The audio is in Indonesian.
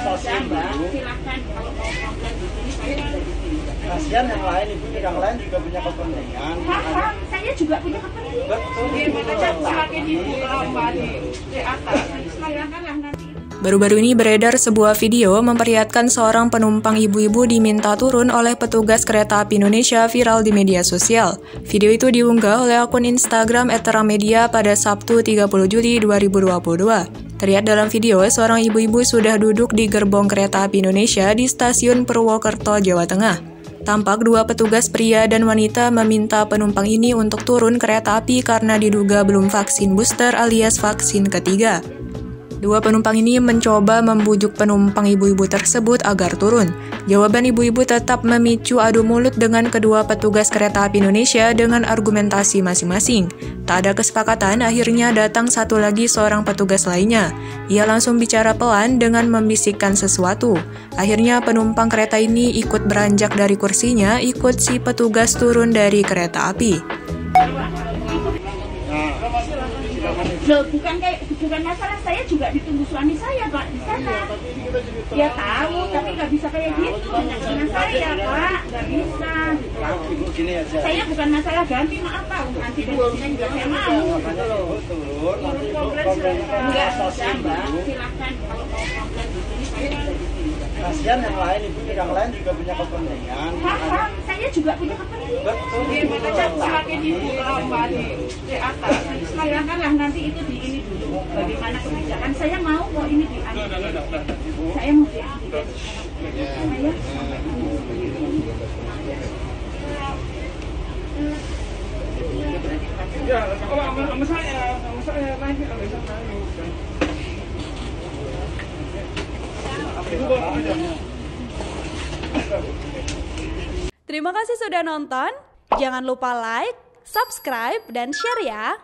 Silakan kalau mau komplain di sini saya bisa di sini. Kasihan yang lain, ibu yang lain juga punya kepentingan. Paham, saya juga punya kepentingan. Betul. Semakin ibu lomba di atas, silakanlah nanti. Baru-baru ini beredar sebuah video memperlihatkan seorang penumpang ibu-ibu diminta turun oleh petugas kereta api Indonesia viral di media sosial. Video itu diunggah oleh akun Instagram @teramedia pada Sabtu 30 Juli 2022. Terlihat dalam video, seorang ibu-ibu sudah duduk di gerbong kereta api Indonesia di stasiun Purwokerto, Jawa Tengah. Tampak dua petugas pria dan wanita meminta penumpang ini untuk turun kereta api karena diduga belum vaksin booster alias vaksin ketiga. Dua penumpang ini mencoba membujuk penumpang ibu-ibu tersebut agar turun. Jawaban ibu-ibu tetap memicu adu mulut dengan kedua petugas kereta api Indonesia dengan argumentasi masing-masing. Tak ada kesepakatan, akhirnya datang satu lagi seorang petugas lainnya. Ia langsung bicara pelan dengan membisikkan sesuatu. Akhirnya penumpang kereta ini ikut beranjak dari kursinya, ikut si petugas turun dari kereta api. Loh, bukan masalah, saya juga ditunggu suami saya, Pak, di sana. Ya tahu, tapi nggak bisa kayak gitu dengan saya, Pak, nggak bisa. Ibu gini aja. Saya bukan masalah ganti, maaf Pak, nanti dari sini juga saya mau. Turun, nanti ibu komplain Enggak, stasiun Mbak, dulu. silakan kalau mau komplain di sini saya bisa di sini. Kasihan yang lain, ibu yang lain juga punya kepentingan. Paham, saya juga punya kepentingan. Betul. Semakin ibu lomba di atas, silakanlah nanti itu di ini dulu. Bagaimana kebijakan? Saya mau kok ini diambil. Saya mau diambil. Saya. Ya, sama saya naik Terima kasih sudah nonton. Jangan lupa like, subscribe, dan share ya.